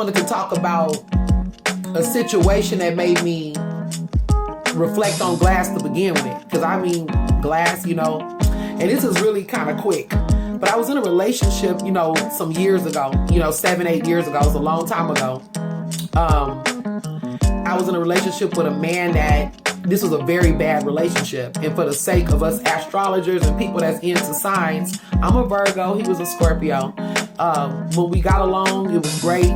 wanted to talk about a situation that made me reflect on glass to begin with. Because I mean, glass, and this is really kind of quick. But I was in a relationship, some years ago, 7-8 years ago. It was a long time ago. I was in a relationship with a man that this was a very bad relationship. And for the sake of us astrologers and people that's into signs, I'm a Virgo, he was a Scorpio. When we got along, it was great.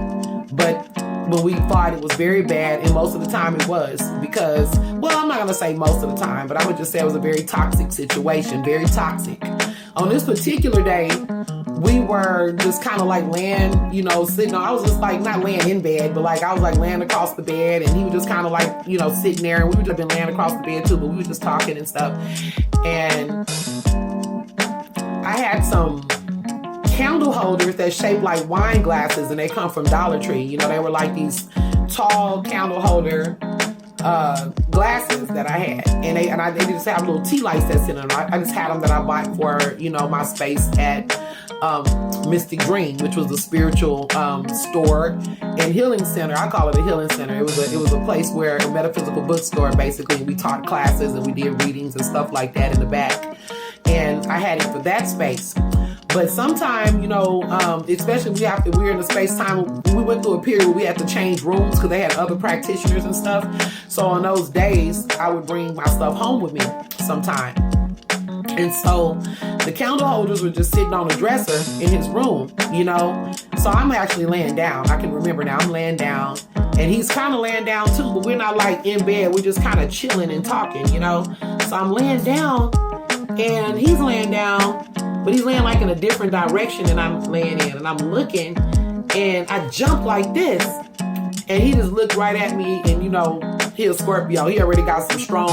But when we fought, it was very bad. And most of the time it was because, well, I'm not going to say most of the time, but I would just say it was a very toxic situation, very toxic. On this particular day, we were just kind of like laying, sitting on, I was just like not laying in bed, but like I was like laying across the bed and he was just kind of like, sitting there, and we would have been laying across the bed too, but we were just talking and stuff. And I had some candle holders that shaped like wine glasses, and they come from Dollar Tree. They were like these tall candle holder glasses that I had, and they just have little tea lights that's in them. I just had them that I bought for my space at Mystic Green, which was a spiritual store and healing center. I call it a healing center. It was a place where a metaphysical bookstore basically. We taught classes and we did readings and stuff like that in the back, and I had it for that space. But sometime, especially we're in the space time, we went through a period where we had to change rooms because they had other practitioners and stuff. So on those days, I would bring my stuff home with me sometime. And so the candle holders were just sitting on a dresser in his room, So I'm actually laying down. I can remember now, I'm laying down. And he's kind of laying down too, but we're not like in bed. We're just kind of chilling and talking, So I'm laying down and he's laying down. But he's laying like in a different direction than I'm laying in. And I'm looking and I jump like this. And he just looked right at me and, he's a Scorpio. He already got some strong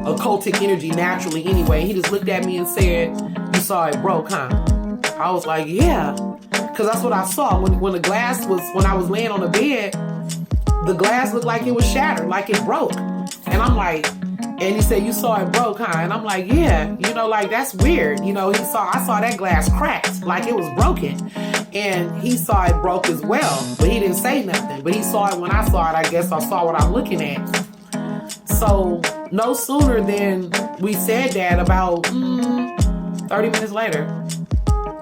occultic energy naturally anyway. He just looked at me and said, "You saw it broke, huh?" I was like, "Yeah." Because that's what I saw. When I was laying on the bed, the glass looked like it was shattered, like it broke. And I'm like, and he said, "You saw it broke, huh?" And I'm like, "Yeah, like that's weird." I saw that glass cracked, like it was broken. And he saw it broke as well, but he didn't say nothing. But he saw it when I saw it. I guess I saw what I'm looking at. So no sooner than we said that, about 30 minutes later,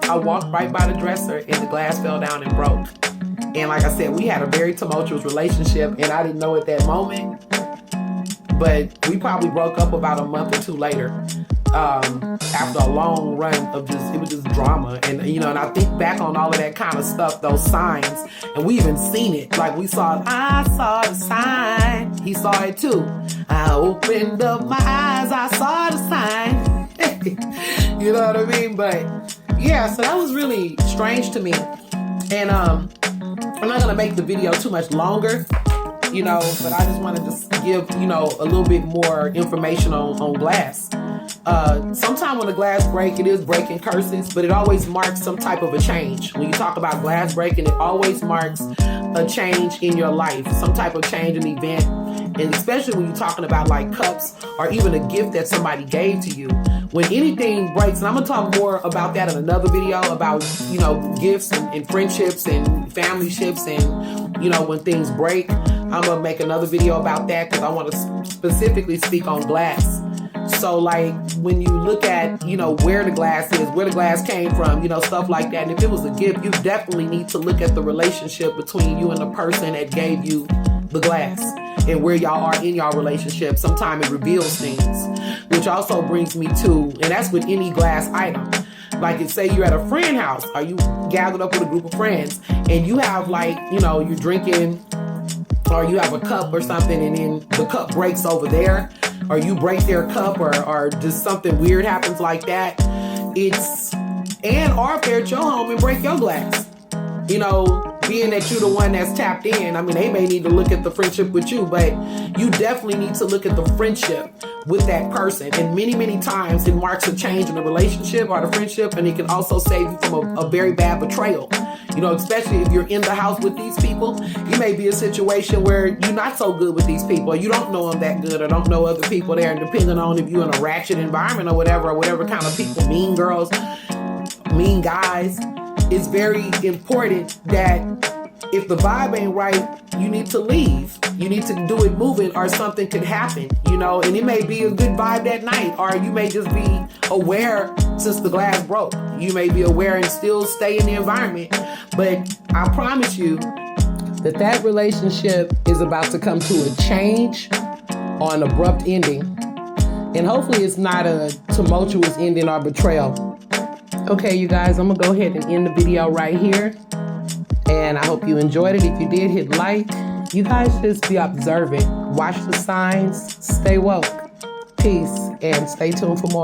I walked right by the dresser and the glass fell down and broke. And like I said, we had a very tumultuous relationship and I didn't know at that moment. But we probably broke up about a month or two later, after a long run of it was just drama. And, and I think back on all of that kind of stuff, those signs, and we even seen it. Like I saw the sign. He saw it too. I opened up my eyes. I saw the sign. You know what I mean? But yeah, so that was really strange to me. And, I'm not going to make the video too much longer. But I just want to just give, a little bit more information on glass. Sometimes when the glass break, it is breaking curses, but it always marks some type of a change. When you talk about glass breaking, it always marks a change in your life, some type of change, an event. And especially when you're talking about like cups or even a gift that somebody gave to you. When anything breaks, and I'm going to talk more about that in another video about, gifts and friendships and family ships and, when things break. I'm going to make another video about that because I want to specifically speak on glass. So like when you look at, where the glass is, where the glass came from, stuff like that. And if it was a gift, you definitely need to look at the relationship between you and the person that gave you the glass and where y'all are in y'all relationship. Sometimes it reveals things, which also brings me to, and that's with any glass item. Like if say you're at a friend house or you gathered up with a group of friends and you have like, you're drinking or you have a cup or something and then the cup breaks over there or you break their cup or just something weird happens like that. Or if they're at your home and break your glass, being that you're the one that's tapped in. I mean, they may need to look at the friendship with you, but you definitely need to look at the friendship with that person. And many, many times it marks a change in the relationship or the friendship, and it can also save you from a very bad betrayal. Especially if you're in the house with these people, you may be a situation where you're not so good with these people, or you don't know them that good, or don't know other people there, and depending on if you're in a ratchet environment or whatever kind of people, mean girls, mean guys, it's very important that if the vibe ain't right, you need to leave. You need to do it moving or something could happen, you know, and it may be a good vibe that night, or you may just be aware since the glass broke. You may be aware and still stay in the environment. But I promise you that relationship is about to come to a change or an abrupt ending. And hopefully it's not a tumultuous ending or betrayal. Okay, you guys, I'm gonna go ahead and end the video right here. And I hope you enjoyed it. If you did, hit like. You guys just be observant. Watch the signs. Stay woke. Peace. And stay tuned for more.